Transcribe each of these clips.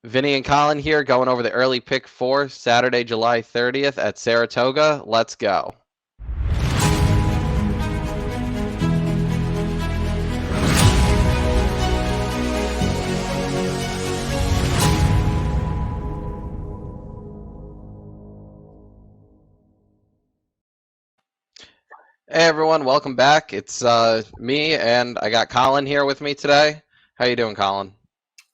Vinny and Colin here going over the early pick four, Saturday, July 30th at Saratoga. Let's go. Hey everyone, welcome back. It's me and I got Colin here with me today. How you doing, Colin?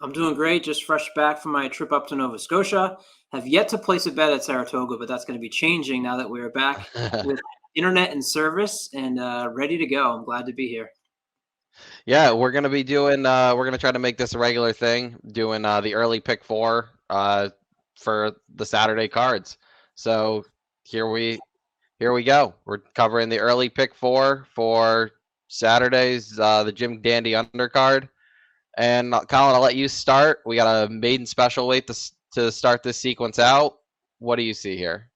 I'm doing great. Just fresh back from my trip up to Nova Scotia. Have yet to place a bet at Saratoga, but that's going to be changing now that we're back with internet and service and ready to go. I'm glad to be here. Yeah, we're gonna be doing. We're gonna try to make this a regular thing, doing the early pick four for the Saturday cards. So here we go. We're covering the early pick four for Saturday's the Jim Dandy undercard. And Colin, I'll let you start. We got a maiden special weight to start this sequence out. What do you see here?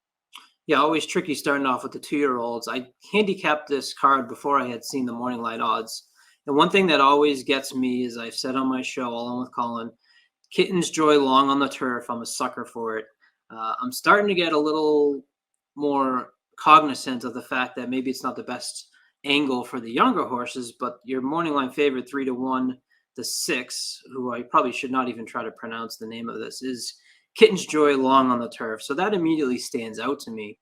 Yeah, always tricky starting off with the 2-year-olds. I handicapped this card before I had seen the morning light odds. And one thing that always gets me, as I've said on my show, along with Colin, Kitten's Joy long on the turf. I'm a sucker for it. I'm starting to get a little more cognizant of the fact that maybe it's not the best angle for the younger horses, but your morning line favorite 3-1, the 6, who I probably should not even try to pronounce the name of this, is Kitten's Joy long on the turf. So that immediately stands out to me.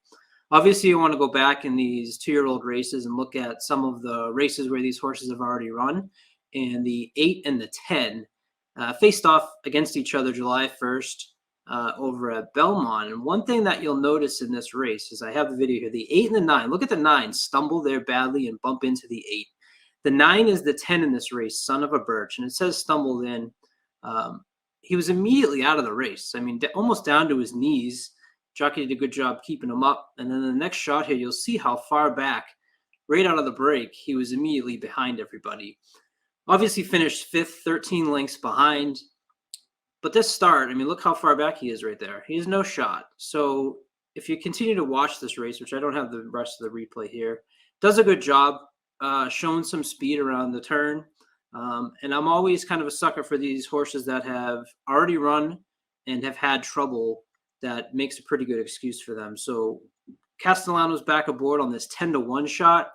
Obviously, you want to go back in these 2-year-old races and look at some of the races where these horses have already run. And the 8 and the 10 faced off against each other July 1st over at Belmont. And one thing that you'll notice in this race is I have the video here. The 8 and the 9, look at the 9 stumble there badly and bump into the 8. The 9 is the 10 in this race, Son of a Birch, and it says stumbled in. He was immediately out of the race. I mean, almost down to his knees. Jockey did a good job keeping him up. And then the next shot here, you'll see how far back, right out of the break, he was immediately behind everybody. Obviously finished fifth, 13 lengths behind. But this start, I mean, look how far back he is right there. He has no shot. So if you continue to watch this race, which I don't have the rest of the replay here, does a good job showing some speed around the turn. And I'm always kind of a sucker for these horses that have already run and have had trouble. That makes a pretty good excuse for them. So Castellano's back aboard on this 10-1 shot.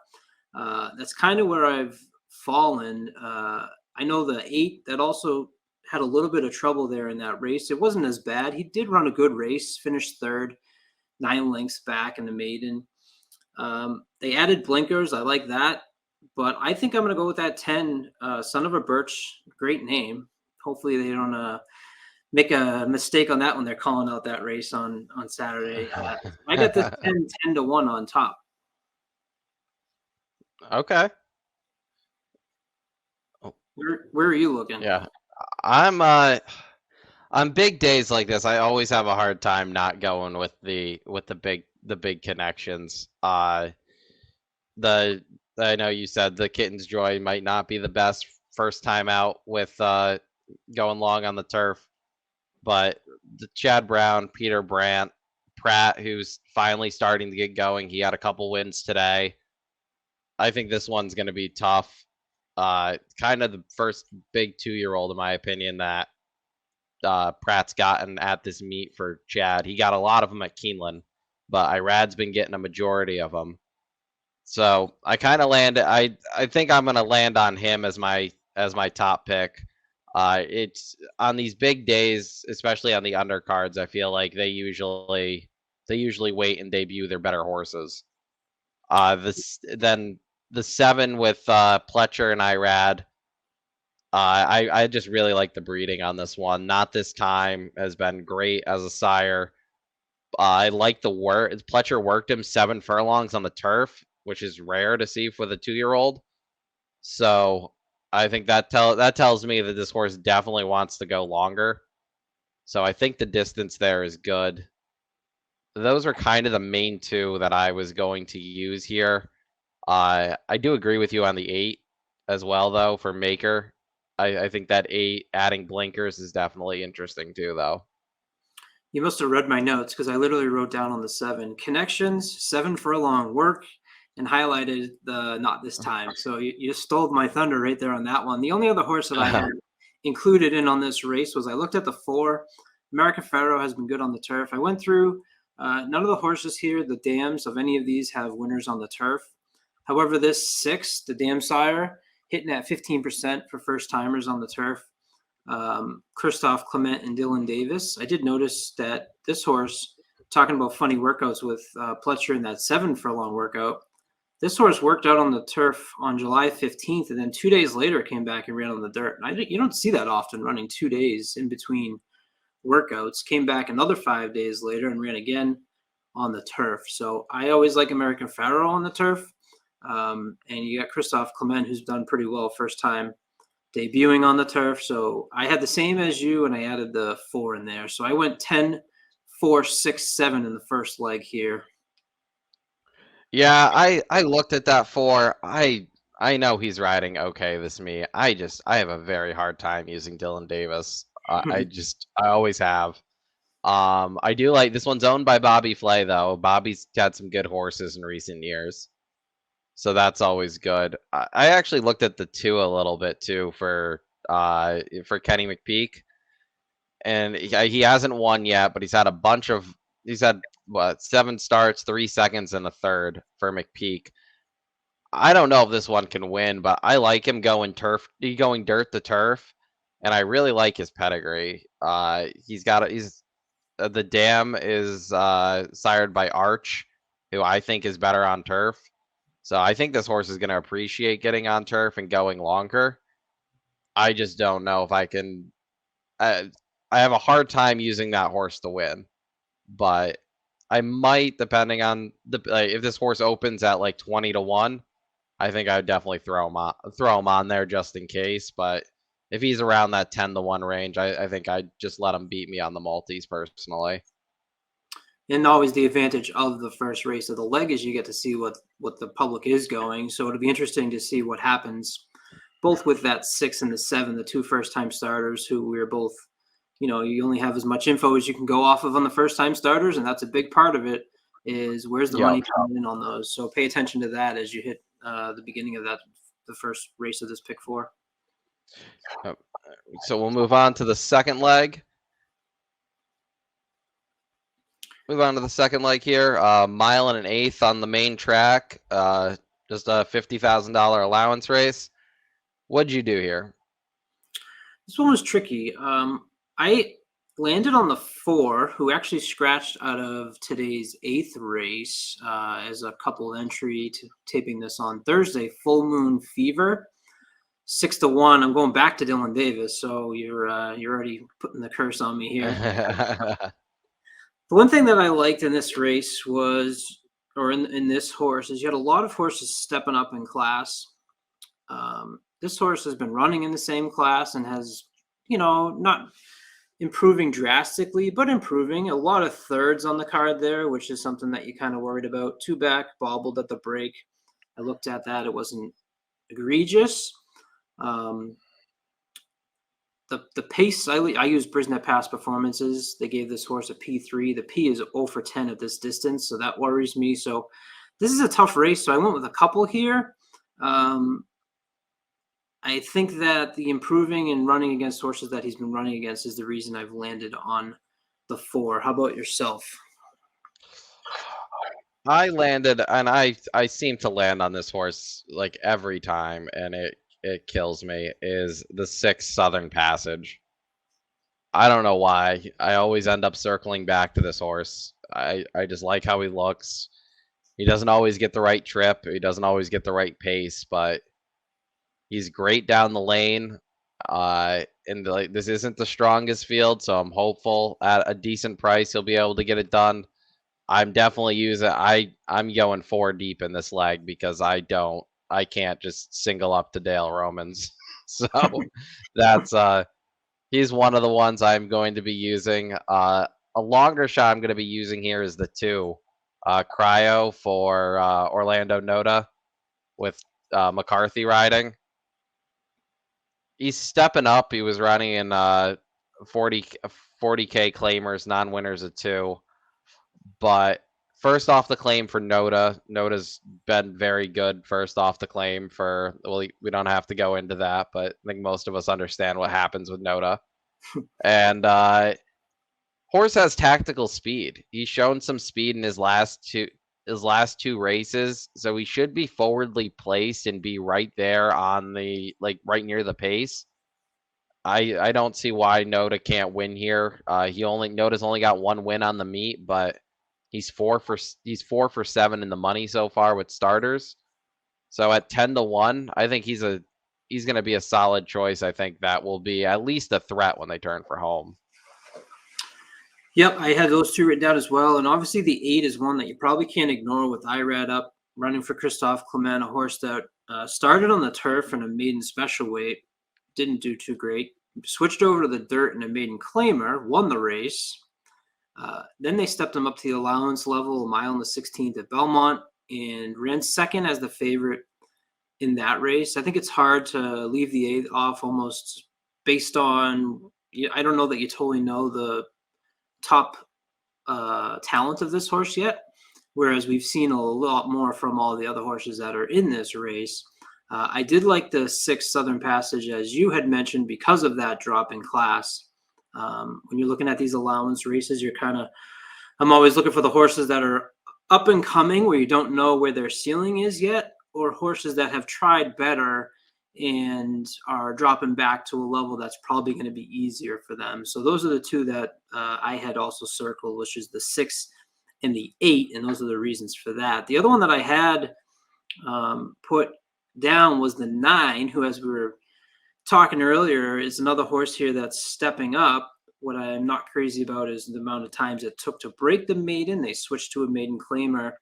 That's kind of where I've fallen. I know the 8 that also had a little bit of trouble there in that race. It wasn't as bad. He did run a good race, finished third, 9 lengths back in the maiden. They added blinkers. I like that. But I think I'm going to go with that 10, Son of a Birch. Great name. Hopefully they don't make a mistake on that when they're calling out that race on Saturday. I got this 10-1 on top. Okay. Where are you looking? Yeah. I'm on big days like this, I always have a hard time not going with the big connections. I know you said the Kitten's Joy might not be the best first time out with going long on the turf, but the Chad Brown, Peter Pratt, who's finally starting to get going. He had a couple wins today. I think this one's going to be tough. Kind of the first big 2-year-old, in my opinion, that Pratt's gotten at this meet for Chad. He got a lot of them at Keeneland, but Irad's been getting a majority of them. So I kind of landed. I think I'm going to land on him as my top pick. It's on these big days, especially on the undercards. I feel like they usually wait and debut their better horses. Then the 7 with Pletcher and Irad. I just really like the breeding on this one. Not This Time has been great as a sire. I like the work. Pletcher worked him 7 furlongs on the turf, which is rare to see for the 2-year-old. So I think that tells me that this horse definitely wants to go longer. So I think the distance there is good. Those are kind of the main 2 that I was going to use here. I do agree with you on the 8 as well, though, for Maker. I think that 8 adding blinkers is definitely interesting too, though. You must have read my notes because I literally wrote down on the 7 connections, 7 furlong work, and highlighted the Not This Time. So you stole my thunder right there on that one. The only other horse that I had included in on this race was I looked at the 4. American Pharaoh has been good on the turf. I went through none of the horses here, the dams of any of these have winners on the turf. However, this 6, the Dam Sire, hitting at 15% for first timers on the turf. Christophe Clement and Dylan Davis. I did notice that this horse, talking about funny workouts with Pletcher in that 7 furlong workout, this horse worked out on the turf on July 15th, and then 2 days later came back and ran on the dirt. And you don't see that often, running 2 days in between workouts. Came back another 5 days later and ran again on the turf. So I always like American Pharaoh on the turf. And you got Christophe Clement, who's done pretty well first time debuting on the turf. So I had the same as you, and I added the 4 in there. So I went 10, 4, 6, 7 in the first leg here. Yeah, I looked at that 4. I know he's riding okay this me. I have a very hard time using Dylan Davis. I always have. I do like this one's owned by Bobby Flay though. Bobby's had some good horses in recent years. So that's always good. I actually looked at the 2 a little bit too for Kenny McPeak, and he hasn't won yet, but he's had what 7 starts, 3 seconds, and a third for McPeak. I don't know if this one can win, but I like him going dirt to turf, and I really like his pedigree. The Dam is sired by Arch, who I think is better on turf. So I think this horse is going to appreciate getting on turf and going longer. I just don't know if I can. I have a hard time using that horse to win, but I might, depending on if this horse opens at like 20-1. I think I would definitely throw him on there just in case. But if he's around that 10-1 range, I think I'd just let him beat me on the multis personally. And always the advantage of the first race of the leg is you get to see what the public is going. So it'll be interesting to see what happens, both with that 6 and the 7, the 2 first-time starters who we're both, you only have as much info as you can go off of on the first-time starters, and that's a big part of it is where's the money coming in on those. So pay attention to that as you hit the beginning of the first race of this pick 4. So we'll move on to the second leg. Move on to the second leg here. Mile and an eighth on the main track. Just a $50,000 allowance race. What'd you do here? This one was tricky. I landed on the 4, who actually scratched out of today's 8th race as a couple entry to taping this on Thursday. Full Moon Fever, 6-1. I'm going back to Dylan Davis, so you're already putting the curse on me here. The one thing that I liked in this race was, or in this horse, is you had a lot of horses stepping up in class. This horse has been running in the same class and has, not improving drastically, but improving. A lot of thirds on the card there, which is something that you kind of worried about. 2 back, bobbled at the break. I looked at that. It wasn't egregious. The pace, I use Brisnet Pass Performances. They gave this horse a P3. The P is 0 for 10 at this distance, so that worries me. So this is a tough race, so I went with a couple here. I think that the improving and running against horses that he's been running against is the reason I've landed on the 4. How about yourself? I landed, and I seem to land on this horse like every time, and it kills me, is the 6 Southern Passage. I don't know why. I always end up circling back to this horse. I just like how he looks. He doesn't always get the right trip. He doesn't always get the right pace, but he's great down the lane. And this isn't the strongest field, so I'm hopeful at a decent price he'll be able to get it done. I'm definitely using. I'm going 4 deep in this leg because I can't just single up to Dale Romans. So that's he's one of the ones I'm going to be using. A longer shot I'm going to be using here is the 2 Cryo for Orlando Noda with McCarthy riding. He's stepping up. He was running in 40K claimers, non-winners of 2. But first off the claim for Noda. Noda's been very good first off the claim for, well, we don't have to go into that, but I think most of us understand what happens with Noda. And horse has tactical speed. He's shown some speed in his last two races, so he should be forwardly placed and be right there on the, like, right near the pace. I don't see why Noda can't win here. Noda's only got one win on the meet, but he's 4 for 7 in the money so far with starters. So at 10-1, I think he's going to be a solid choice. I think that will be at least a threat when they turn for home. Yep, I had those two written down as well. And obviously the 8 is one that you probably can't ignore with Irad up, running for Christophe Clement, a horse that started on the turf in a maiden special weight, didn't do too great. Switched over to the dirt in a maiden claimer, won the race. Then they stepped him up to the allowance level, a mile in the 16th at Belmont, and ran second as the favorite in that race. I think it's hard to leave the 8 off almost based on, I don't know that you totally know the top talent of this horse yet, whereas we've seen a lot more from all the other horses that are in this race. I did like the 6 Southern Passage, as you had mentioned, because of that drop in class. When you're looking at these allowance races, I'm always looking for the horses that are up and coming, where you don't know where their ceiling is yet, or horses that have tried better and are dropping back to a level that's probably going to be easier for them. So those are the 2 that I had also circled, which is the 6 and the 8, and those are the reasons for that. The other one that I had put down was the 9, who, as we were talking earlier, is another horse here that's stepping up. What I'm not crazy about is the amount of times it took to break the maiden. They switched to a maiden claimer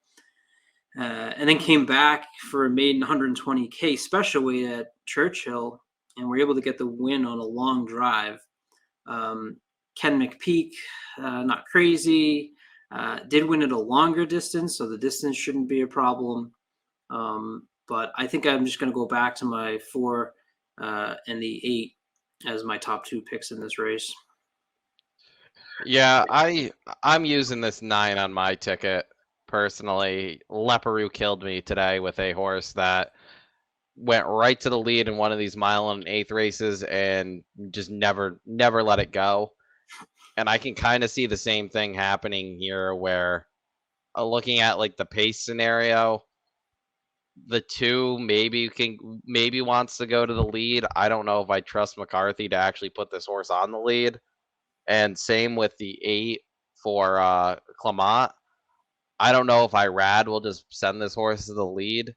and then came back for a maiden 120K special weight at Churchill and were able to get the win on a long drive. Ken McPeak, not crazy, did win at a longer distance, so the distance shouldn't be a problem. But I think I'm just going to go back to my 4 and the 8 as my top 2 picks in this race. Yeah, I'm using this 9 on my ticket personally. Leparoux killed me today with a horse that went right to the lead in one of these mile and 1/8 races and just never let it go. And I can kind of see the same thing happening here, where looking at like the pace scenario, the 2 maybe wants to go to the lead. I don't know if I trust McCarthy to actually put this horse on the lead. And same with the 8 for Clement. I don't know if Irad will just send this horse to the lead.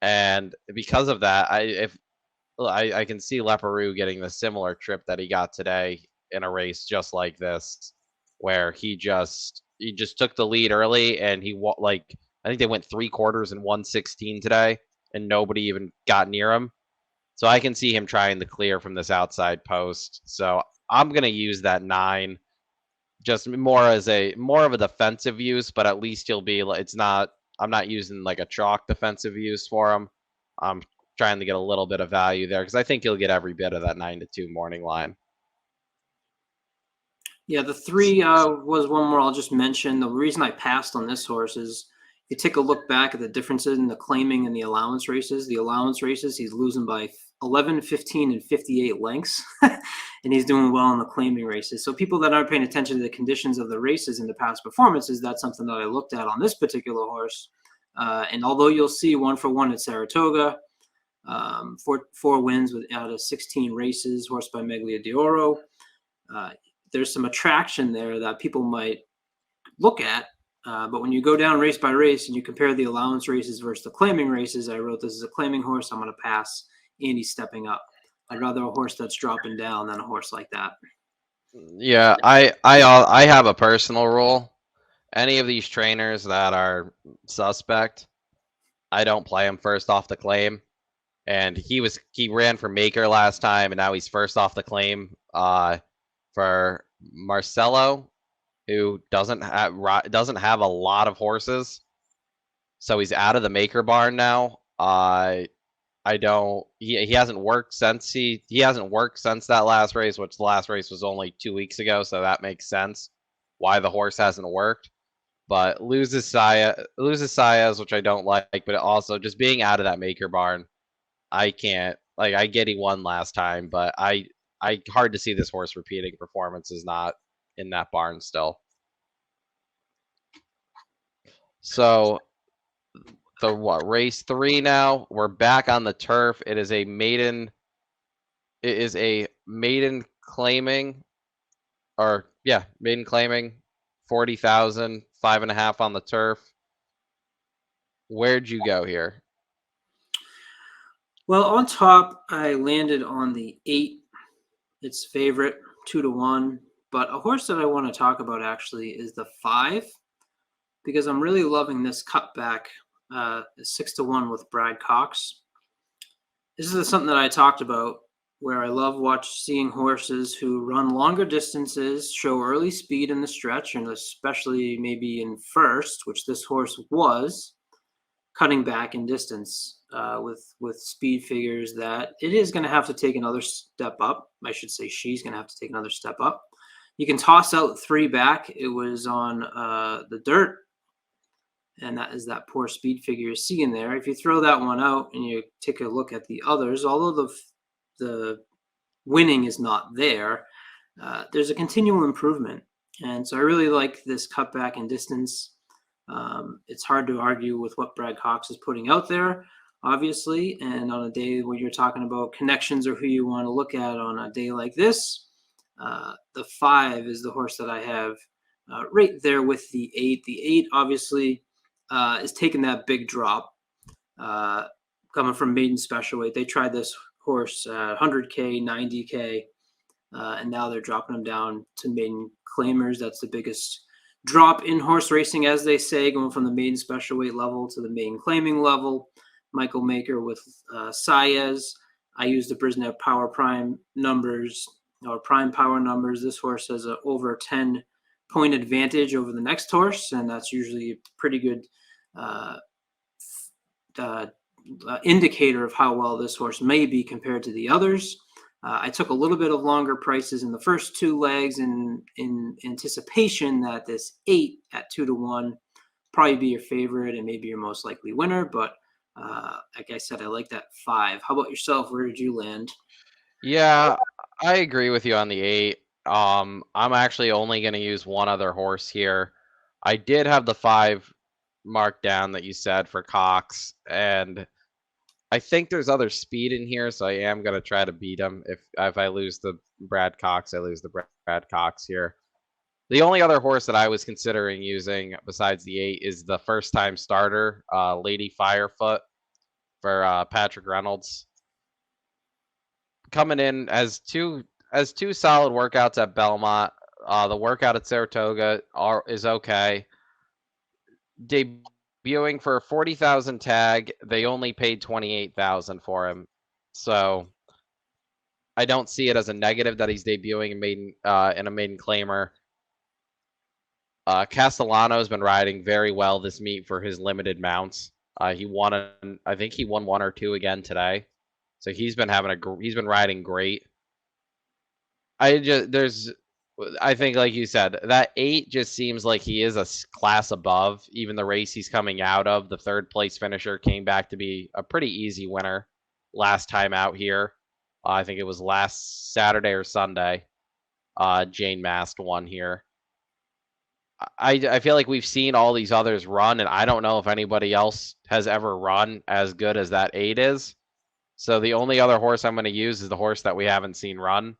And because of that, I can see Leparoux getting the similar trip that he got today in a race just like this, where he just took the lead early, and I think they went 3/4 in 1:16 today, and nobody even got near him. So I can see him trying to clear from this outside post. So I'm gonna use that 9, just more of a defensive use, but at least he'll be. I'm not using like a chalk defensive use for him. I'm trying to get a little bit of value there because I think he'll get every bit of that 9-2 morning line. Yeah, the 3 was one more I'll just mention. The reason I passed on this horse is, if you take a look back at the differences in the claiming and the allowance races, he's losing by 11, 15, and 58 lengths, and he's doing well in the claiming races. So people that aren't paying attention to the conditions of the races in the past performances, that's something that I looked at on this particular horse. And although you'll see 1-for-1 at Saratoga, 4 wins out of 16 races, horse by Meglia d'Oro, there's some attraction there that people might look at. But when you go down race by race and you compare the allowance races versus the claiming races, I wrote this as a claiming horse. I'm going to pass. And he's stepping up. I'd rather a horse that's dropping down than a horse like that. Yeah, I have a personal rule. Any of these trainers that are suspect, I don't play him first off the claim. And he ran for Maker last time, and now he's first off the claim for Marcelo, who doesn't have a lot of horses, so he's out of the Maker barn now. He hasn't worked since that last race, which the last race was only 2 weeks ago, so that makes sense why the horse hasn't worked. but loses Saez, which I don't like, but also just being out of that maker barn, I can't. Like, I get he won last time, but I hard to see this horse repeating performances not in that barn still. So the race 3 now. We're back on the turf. It is a maiden. It is a maiden claiming, or yeah, maiden claiming 40,000, 5.5 on the turf. Where'd you go here? Well, on top, I landed on the 8, its favorite, 2-1. But a horse that I want to talk about actually is the 5, because I'm really loving this cutback, 6-1 with Brad Cox. This is something that I talked about, where I love seeing horses who run longer distances, show early speed in the stretch, and especially maybe in first, which this horse was, cutting back in distance with speed figures that it is going to have to take another step up. I should say she's going to have to take another step up. You can toss out 3 back. It was on the dirt, and that is that poor speed figure you're seeing there. If you throw that one out and you take a look at the others, although the winning is not there, there's a continual improvement. And so I really like this cutback in distance. It's hard to argue with what Brad Cox is putting out there, obviously. And on a day when you're talking about connections or who you want to look at on a day like this, the 5 is the horse that I have right there with the 8. The 8 obviously is taking that big drop coming from maiden special weight. They tried this horse 100K, 90K, and now they're dropping them down to maiden claimers. That's the biggest drop in horse racing, as they say, going from the maiden special weight level to the maiden claiming level. Michael Maker with Saez. I use the Brisnet Power Prime numbers, or Prime Power numbers. This horse has a over 10-point advantage over the next horse, and that's usually a pretty good indicator of how well this horse may be compared to the others. I took a little bit of longer prices in the first 2 legs in anticipation that this 8 at 2-1 probably be your favorite and maybe your most likely winner. But like I said, I like that 5. How about yourself? Where did you land? Yeah, I agree with you on the 8. I'm actually only going to use one other horse here. I did have the 5 marked down that you said for Cox, and I think there's other speed in here, so I am going to try to beat him. If I lose the Brad Cox, I lose the Brad Cox here. The only other horse that I was considering using besides the 8 is the first-time starter, Lady Firefoot, for Patrick Reynolds. Coming in as two solid workouts at Belmont. The workout at Saratoga is okay. Debuting for 40,000 tag, they only paid 28,000 for him, so I don't see it as a negative that he's debuting in a maiden claimer. Castellano has been riding very well this meet for his limited mounts. I think he won 1 or 2 again today, so he's been riding great. I think, like you said, that 8 just seems like he is a class above. Even the race he's coming out of, the 3rd place finisher, came back to be a pretty easy winner last time out here. I think it was last Saturday or Sunday. Jane Mast won here. I feel like we've seen all these others run, and I don't know if anybody else has ever run as good as that 8 is. So the only other horse I'm going to use is the horse that we haven't seen run.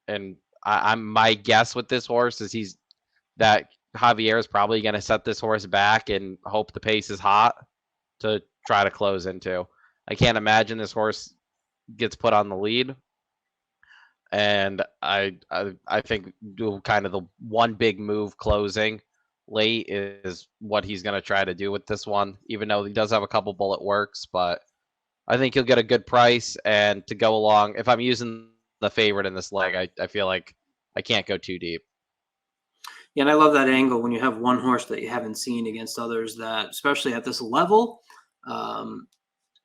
And my guess with this horse is that Javier is probably going to set this horse back and hope the pace is hot to try to close into. I can't imagine this horse gets put on the lead. And I think kind of the one big move closing late is what he's going to try to do with this one, even though he does have a couple bullet works. But I think he'll get a good price. And to go along, if I'm using the favorite in this leg, I feel like I can't go too deep. Yeah, and I love that angle when you have one horse that you haven't seen against others that, especially at this level,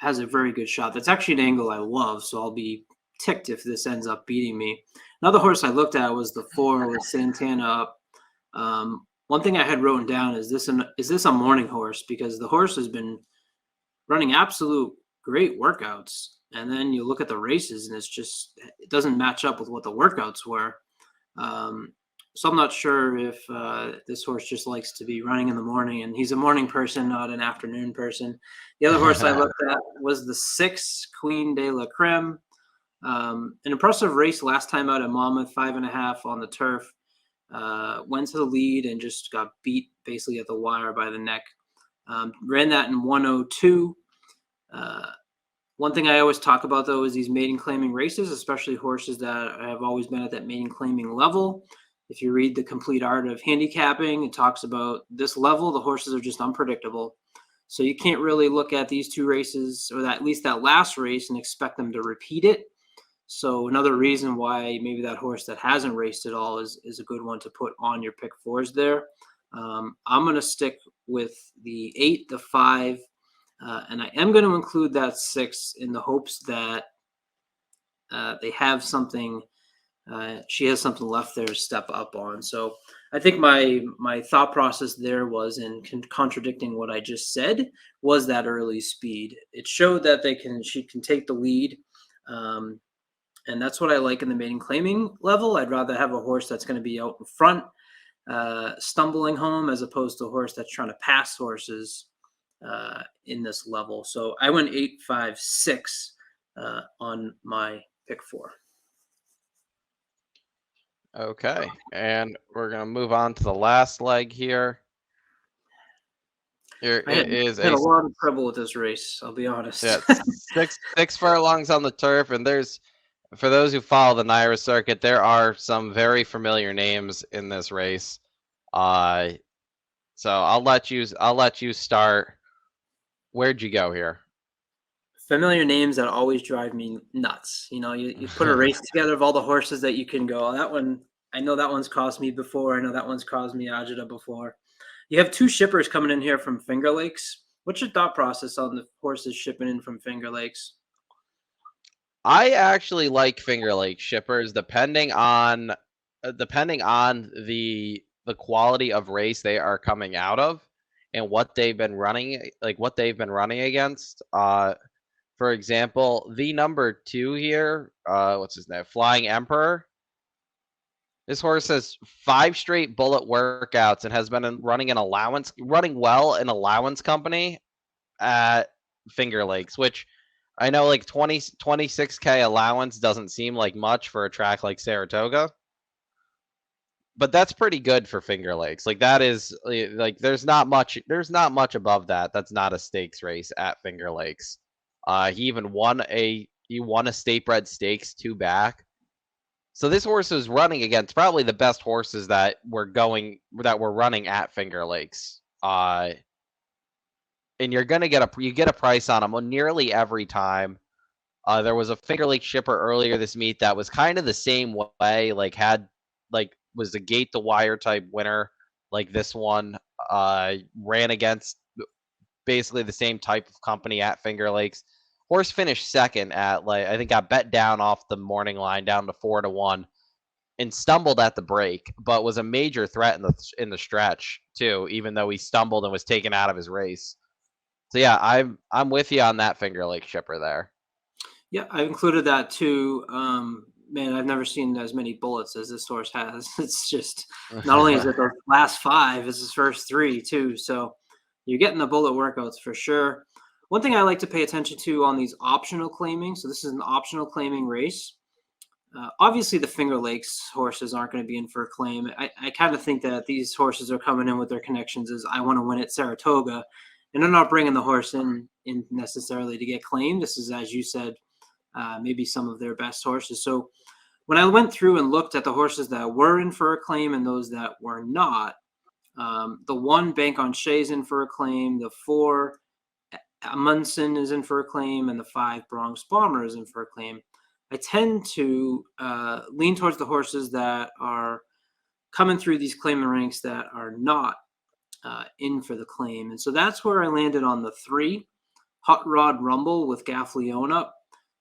has a very good shot. That's actually an angle I love, so I'll be ticked if this ends up beating me. Another horse I looked at was the 4 with Santana up. One thing I had written down is this a morning horse? Because the horse has been running absolute great workouts, and then you look at the races, and it doesn't match up with what the workouts were. Um, so I'm not sure if this horse just likes to be running in the morning, and he's a morning person, not an afternoon person. The other horse I looked at was the 6 Queen de la Creme. An impressive race last time out at Monmouth, 5.5 on the turf. Went to the lead and just got beat basically at the wire by the neck. Ran that in 102. One thing I always talk about, though, is these maiden claiming races, especially horses that have always been at that maiden claiming level. If you read The Complete Art of Handicapping, it talks about this level, the horses are just unpredictable. So you can't really look at these two races, or at least that last race, and expect them to repeat it. So another reason why maybe that horse that hasn't raced at all is a good one to put on your pick fours there. I'm going to stick with the 8, the 5, and I am going to include that 6 in the hopes that they have something. She has something left there to step up on. So I think my thought process there was, in contradicting what I just said, was that early speed. It showed that she can take the lead. And that's what I like in the maiden claiming level. I'd rather have a horse that's going to be out in front, stumbling home, as opposed to a horse that's trying to pass horses in this level. So I went 8, 5, 6 on my pick 4. Okay, and we're gonna move on to the last leg here. Here I had, it is had a lot of trouble with this race, I'll be honest. yeah, six furlongs on the turf, and for those who follow the Naira circuit, there are some very familiar names in this race. So I'll let you start. Where'd you go here? Familiar names that always drive me nuts. You put a race together of all the horses that you can go. That one, I know that one's caused me before. I know that one's caused me agita before. You have 2 shippers coming in here from Finger Lakes. What's your thought process on the horses shipping in from Finger Lakes? I actually like Finger Lake shippers, depending on the quality of race they are coming out of and what they've been running, against. For example, the number 2 here, what's his name? Flying Emperor. This horse has 5 straight bullet workouts and has been running well in allowance company at Finger Lakes, which I know, like 26K allowance doesn't seem like much for a track like Saratoga, but that's pretty good for Finger Lakes. Like, that is like there's not much above that. That's not a stakes race at Finger Lakes. He won a state bred stakes 2 back. So this horse is running against probably the best horses that were running at Finger Lakes. And you get a price on them nearly every time. There was a Finger Lake shipper earlier this meet that was kind of the same way, was a gate the wire type winner, like this one. Ran against basically the same type of company at Finger Lakes. Horse finished second at, I think, got bet down off the morning line down to 4-1, and stumbled at the break, but was a major threat in the stretch too, even though he stumbled and was taken out of his race. So yeah, I'm with you on that Finger Lake shipper there. Yeah, I included that too. Man, I've never seen as many bullets as this horse has. It's just, not only is it the last 5, it's his first 3 too. So you're getting the bullet workouts for sure. One thing I like to pay attention to on these optional claiming. So this is an optional claiming race. Obviously, the Finger Lakes horses aren't going to be in for a claim. I kind of think that these horses are coming in with their connections as, I want to win at Saratoga, and they're not bringing the horse in necessarily to get claimed. This is, as you said, maybe some of their best horses. So when I went through and looked at the horses that were in for a claim and those that were not, the 1 Bank on Shay's in for a claim, the 4 Amundsen is in for a claim, and the 5 Bronx Bomber is in for a claim. I tend to lean towards the horses that are coming through these claiming ranks that are not in for the claim. And so that's where I landed on the 3, Hot Rod Rumble with Gaffleon up.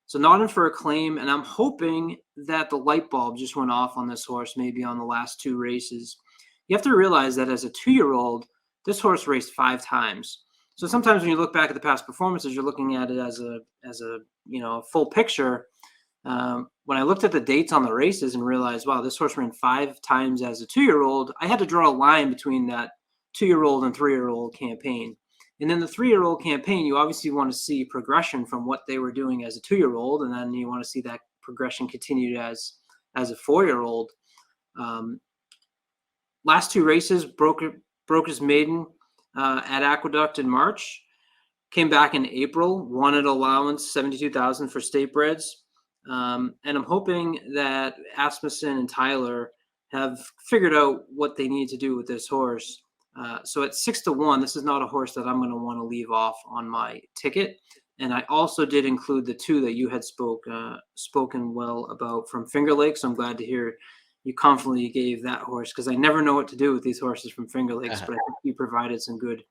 So not in for a claim, and I'm hoping that the light bulb just went off on this horse, maybe on the last 2 races. You have to realize that as a 2-year-old, this horse raced 5 times. So sometimes when you look back at the past performances, you're looking at it as a full picture. When I looked at the dates on the races and realized, wow, this horse ran 5 times as a 2-year-old, I had to draw a line between that 2-year-old and 3-year-old campaign. And then the 3-year-old campaign, you obviously want to see progression from what they were doing as a 2-year-old, and then you want to see that progression continued as a 4-year-old. Last 2 races, broke his maiden at Aqueduct in March, came back in April, won at allowance, 72,000 for state breds. And I'm hoping that Asmussen and Tyler have figured out what they need to do with this horse. So at 6-1, this is not a horse that I'm going to want to leave off on my ticket. And I also did include the 2 that you had spoken well about from Finger Lakes. So I'm glad to hear you confidently gave that horse, because I never know what to do with these horses from Finger Lakes, but I think you provided some good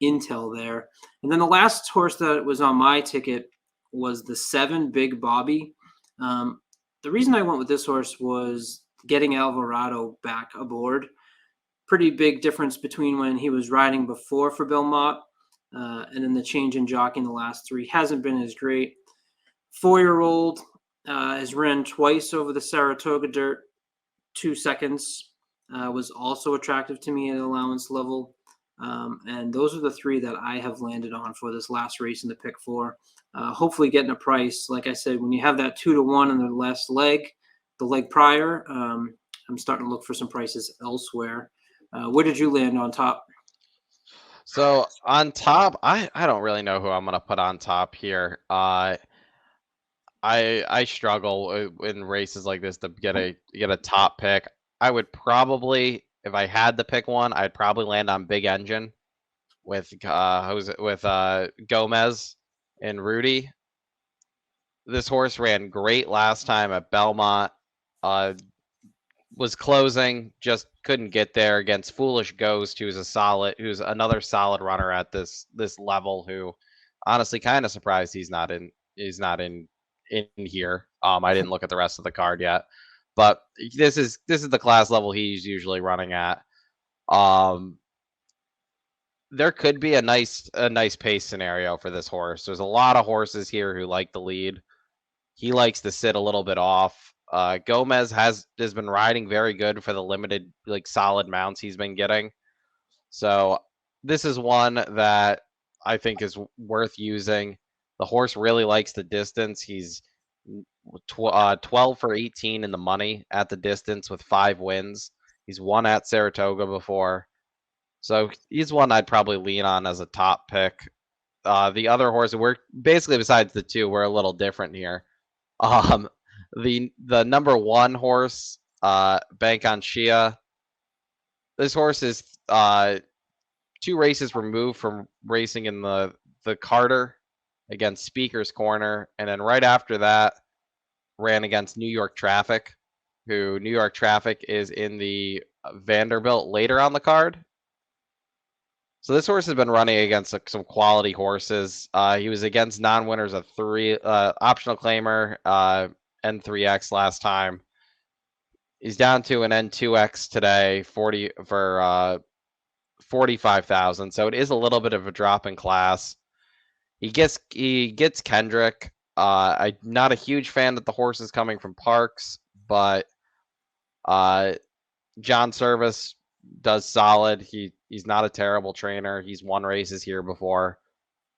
intel there. And then the last horse that was on my ticket was the 7 Big Bobby. The reason I went with this horse was getting Alvarado back aboard. Pretty big difference between when he was riding before for Belmont and then the change in jockey in the last 3 hasn't been as great. 4-year-old has ran twice over the Saratoga dirt, 2 seconds, was also attractive to me at allowance level. And those are the 3 that I have landed on for this last race in the pick 4. Hopefully getting a price. Like I said, when you have that 2-1 in the last leg, the leg prior, I'm starting to look for some prices elsewhere. Where did you land on top? So on top, I don't really know who I'm gonna put on top here. I struggle in races like this to get a top pick. I would probably, if I had to pick one, I'd probably land on Big Engine with Gomez and Rudy. This horse ran great last time at Belmont. Was closing, just couldn't get there against Foolish Ghost, who's another solid runner at this level. Who, honestly, kind of surprised he's not in here. I didn't look at the rest of the card yet, but this is the class level he's usually running at. There could be a nice pace scenario for this horse. There's a lot of horses here who like the lead. He likes to sit a little bit off. Gomez has been riding very good for the limited, like, solid mounts he's been getting. So this is one that I think is worth using. The horse really likes the distance. He's 12 for 18 in the money at the distance with 5 wins. He's won at Saratoga before. So he's one I'd probably lean on as a top pick. The other horse, we're basically, besides the 2, we're a little different here. The number 1 horse, Bank on Shia. This horse is 2 races removed from racing in the Carter against Speaker's Corner, and then right after that ran against New York Traffic, who New York Traffic is in the Vanderbilt later on the card. So this horse has been running against some quality horses. He was against non-winners of 3 optional claimer N3X last time. He's down to an N2X today, 45,000. So it is a little bit of a drop in class. He gets Kendrick. I'm not a huge fan that the horse is coming from Parks, but John Service does solid. He's not a terrible trainer. He's won races here before.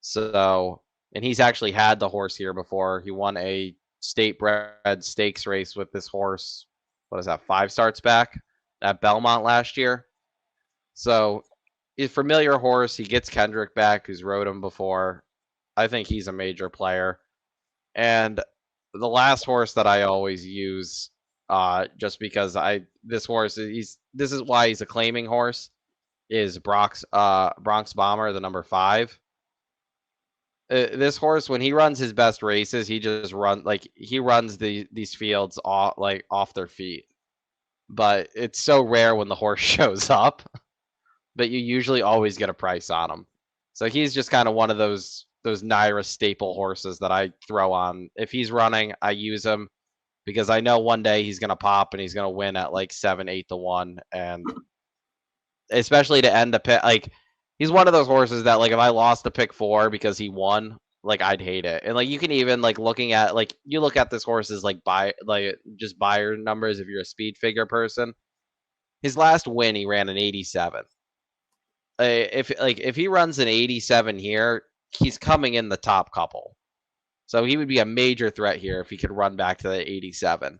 So, and he's actually had the horse here before. He won a state bred stakes race with this horse. What is that, 5 starts back at Belmont last year? So, a familiar horse. He gets Kendrick back, who's rode him before. I think he's a major player. And the last horse that I always use, just because this is why he's a claiming horse, is Bronx Bomber, the number 5. This horse, when he runs his best races, he just runs these fields off their feet. But it's so rare when the horse shows up, but you usually always get a price on him. So he's just kind of one of those Naira staple horses that I throw on. If he's running, I use him because I know one day he's going to pop and he's going to win at like 7-8 to 1, and especially to end the pick. Like, he's one of those horses that, like, if I lost the pick 4 because he won, like, I'd hate it. And like, you can even like looking at like you look at this horse's like just buyer numbers if you're a speed figure person. His last win, he ran an 87. If he runs an 87 here, he's coming in the top couple. So he would be a major threat here if he could run back to the 87.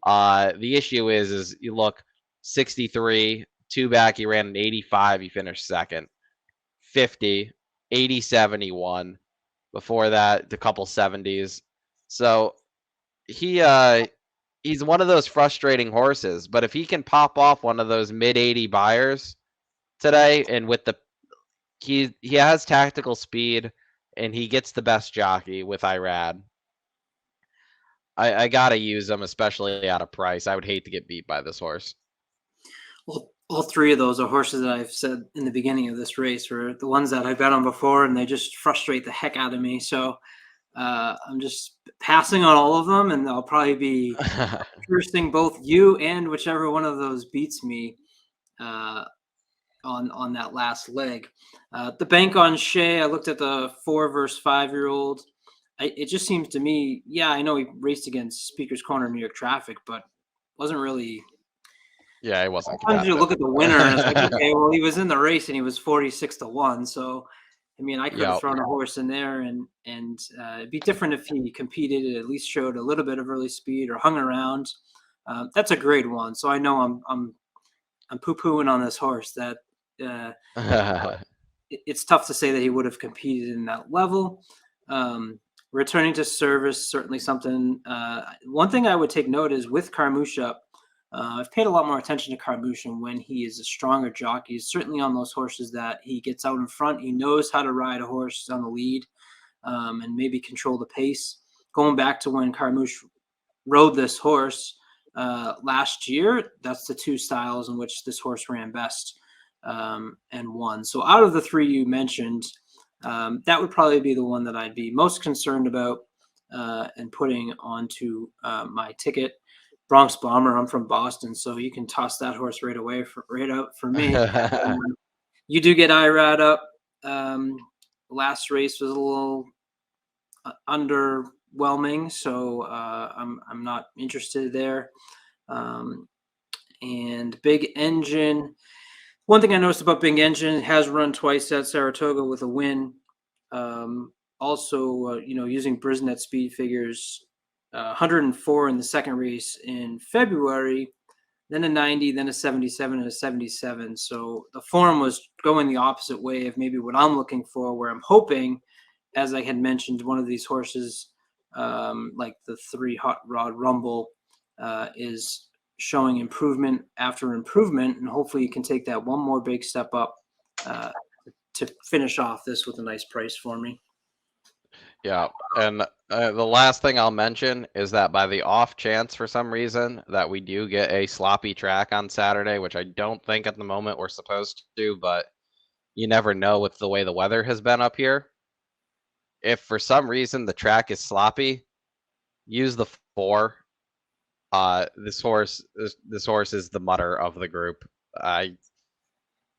The issue is you look 63, 2 back, he ran an 85, he finished second. 50, 87, he won. Before that, the couple 70s. So he's one of those frustrating horses, but if he can pop off one of those mid 80 buyers today, and with the he has tactical speed and he gets the best jockey with Irad. I gotta use him, especially at a price. I would hate to get beat by this horse. Well, all three of those are horses that I've said in the beginning of this race were the ones that I bet on before, and they just frustrate the heck out of me. So I'm just passing on all of them, and I'll probably be cursing both you and whichever one of those beats me on that last leg. The bank on Shea, I looked at the 4 versus 5-year-old. It just seems to me, yeah, I know he raced against Speaker's Corner New York Traffic, but wasn't really. Yeah, it wasn't Sometimes you competitive. look at the winner and it's like, okay, well, he was in the race and he was 46-1. So, I mean, I could have Yep. thrown a horse in there, and it'd be different if he competed and at least showed a little bit of early speed or hung around. That's a grade one. So I know I'm poo pooing on this horse. That it's tough to say that he would have competed in that level. Returning to service, certainly something. One thing I would take note is with Carmouche. I've paid a lot more attention to Carmouche when he is a stronger jockey. He's certainly on those horses that he gets out in front. He knows how to ride a horse on the lead and maybe control the pace. Going back to when Carmouche rode this horse last year, that's the 2 styles in which this horse ran best and won. So out of the 3 you mentioned, that would probably be the one that I'd be most concerned about and putting onto my ticket. Bronx Bomber. I'm from Boston, so you can toss that horse right away, right out for me. You do get Irad up. Last race was a little underwhelming, so I'm not interested there. And Big Engine. One thing I noticed about Big Engine, has run twice at Saratoga with a win. Also, using Brisnet speed figures, 104 in the second race in February, then a 90, then a 77, and a 77. So the form was going the opposite way of maybe what I'm looking for, where I'm hoping, as I had mentioned, one of these horses, like the 3 Hot Rod Rumble, is showing improvement after improvement, and hopefully you can take that one more big step up to finish off this with a nice price for me. Yeah, and the last thing I'll mention is that by the off chance for some reason that we do get a sloppy track on Saturday, which I don't think at the moment we're supposed to, but you never know with the way the weather has been up here. If for some reason the track is sloppy, use the 4. This horse is the mutter of the group. I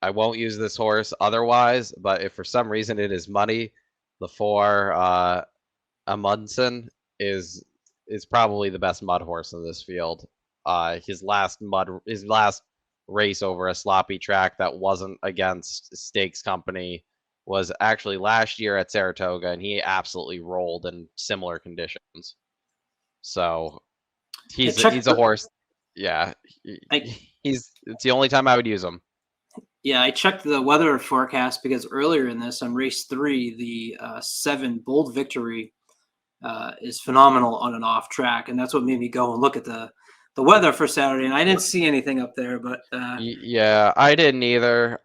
won't use this horse otherwise, but if for some reason it is muddy, the 4 Amundsen is probably the best mud horse in this field. His last race over a sloppy track that wasn't against Stakes Company was actually last year at Saratoga, and he absolutely rolled in similar conditions. So he's a horse. Yeah, it's the only time I would use him. Yeah, I checked the weather forecast because earlier in this, on race 3, the 7 Bold Victory is phenomenal on an off track, and that's what made me go and look at the weather for Saturday. And I didn't see anything up there, but yeah, I didn't either.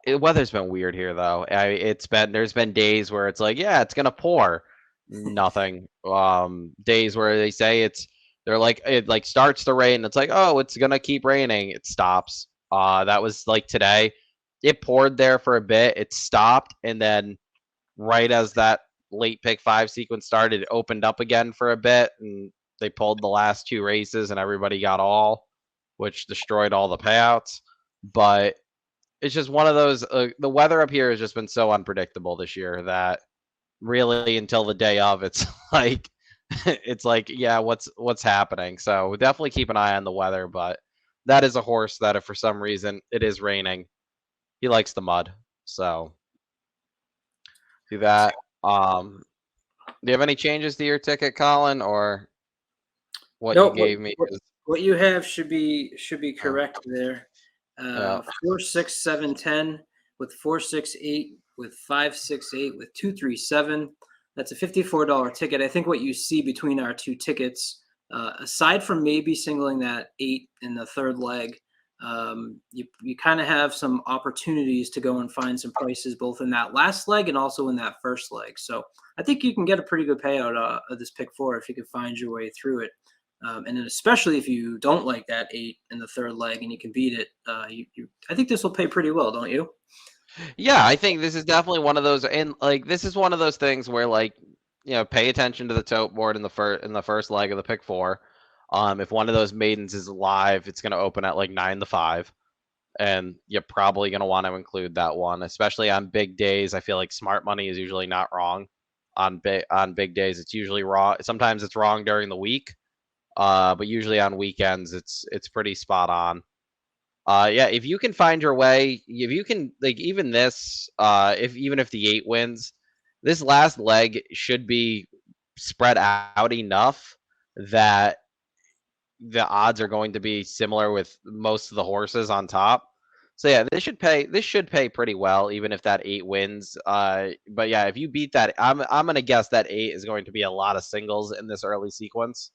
Weather's been weird here though. There's been days where it's like, yeah, it's gonna pour, nothing. Days where they say they're like, it like starts to rain. It's like, oh, it's gonna keep raining. It stops. That was like today. It poured there for a bit. It stopped, and then right as that late pick 5 sequence started, it opened up again for a bit, and they pulled the last 2 races, and everybody got all, which destroyed all the payouts. but it's just one of those. The weather up here has just been so unpredictable this year that really until the day of, it's like it's like, yeah, what's happening? So definitely keep an eye on the weather, but that is a horse that if for some reason it is raining, he likes the mud. So do that. Do you have any changes to your ticket, Colin, or what you Nope. gave me is What you have should be uh, correct there. yeah. 4, 6, 7, 10 with 4, 6, 8 with 5, 6, 8 with 2, 3, 7. That's a $54 ticket. I think what you see between our two tickets, aside from maybe singling that 8 in the third leg, you kind of have some opportunities to go and find some prices both in that last leg and also in that first leg. So I think you can get a pretty good payout of this pick four if you can find your way through it. And then especially if you don't like that 8 in the third leg and you can beat it, I think this will pay pretty well, don't you? Yeah, I think this is definitely one of those, and like this is one of those things where like pay attention to the tote board in the first leg of the pick four. If one of those maidens is live, it's going to open at like 9 to 5, and you're probably going to want to include that one, especially on big days. I feel like smart money is usually not wrong on big days. It's usually wrong. Sometimes it's wrong during the week, but usually on weekends it's pretty spot on. Yeah, if you can find your way, if you can like even this, if even if the 8 wins, this last leg should be spread out enough that the odds are going to be similar with most of the horses on top. So yeah, this should pay pretty well, even if that 8 wins. But yeah, if you beat that, I'm gonna guess that 8 is going to be a lot of singles in this early sequence.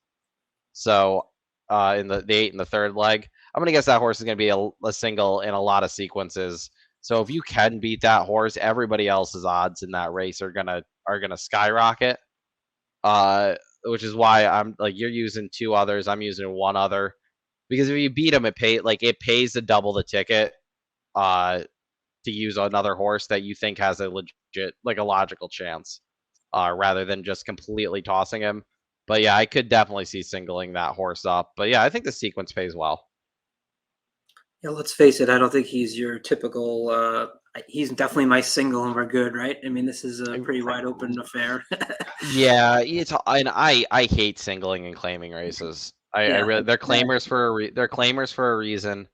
So in the 8 and the third leg, I'm gonna guess that horse is gonna be a single in a lot of sequences. So if you can beat that horse, everybody else's odds in that race are gonna skyrocket. Which is why I'm like you're using 2 others, I'm using 1 other, because if you beat them, it pays to double the ticket. Uh, to use another horse that you think has a legit, like a logical chance, rather than just completely tossing him. But yeah, I could definitely see singling that horse up. But yeah, I think the sequence pays well. Yeah, let's face it. I don't think he's your typical. He's definitely my single, and we're good, right? I mean, this is a pretty wide open affair. Yeah, and I hate singling and claiming races. I Yeah, really yeah, they're claimers for a reason.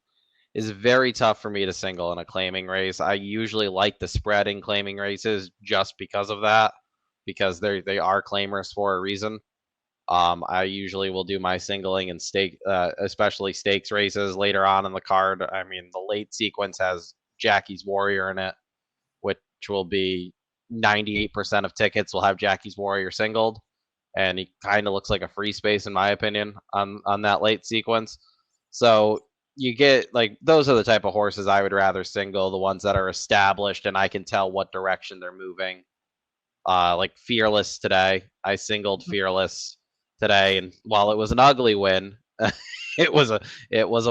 It's very tough for me to single in a claiming race. I usually like the spread in claiming races just because of that, because they are claimers for a reason. I usually will do my singling and stake, especially stakes races later on in the card. I mean, the late sequence has Jackie's Warrior in it, which will be 98% of tickets will have Jackie's Warrior singled, and he kind of looks like a free space in my opinion on that late sequence. So you get like those are the type of horses I would rather single, the ones that are established and I can tell what direction they're moving. Like Fearless today. I singled Fearless today, and while it was an ugly win, it was a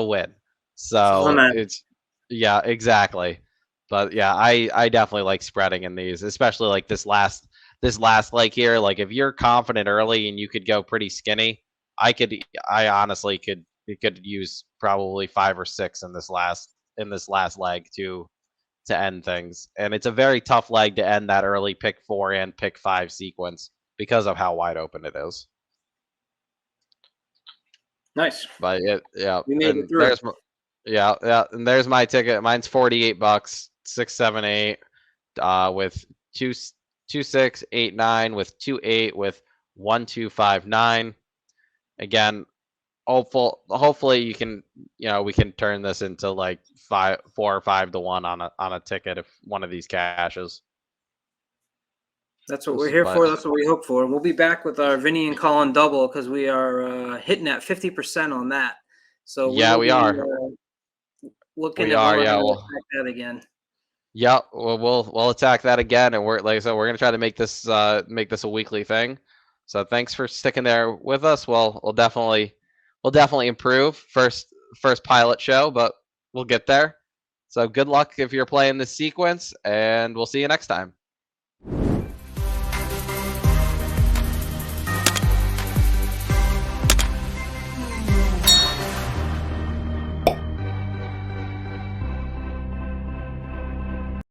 win. that's all that So matters. it's yeah, exactly. But yeah, I definitely like spreading in these, especially like this last leg here. Like if you're confident early and you could go pretty skinny, I honestly could use probably 5 or 6 in this last leg to end things. And it's a very tough leg to end that early pick 4 and pick 5 sequence because of how wide open it is. Nice. But yeah, We made it and through. yeah, and there's my ticket. Mine's $48, 678, with 2 2 6 8 9 with 2 8 with 1 2 5 9. Again, hopefully you can we can turn this into like 5 4 or 5 to 1 on a ticket if one of these cashes. That's what we're here But for. That's what we hope for. We'll be back with our Vinny and Colin double because we are hitting at 50% on that. So we yeah, will we be are. looking We at are, whether or yeah. not to Well, attack that again. yeah. We'll attack that again, and we're like I said, we're gonna try to make this a weekly thing. So thanks for sticking there with us. Well, we'll definitely improve. First pilot show, but we'll get there. So good luck if you're playing this sequence, and we'll see you next time.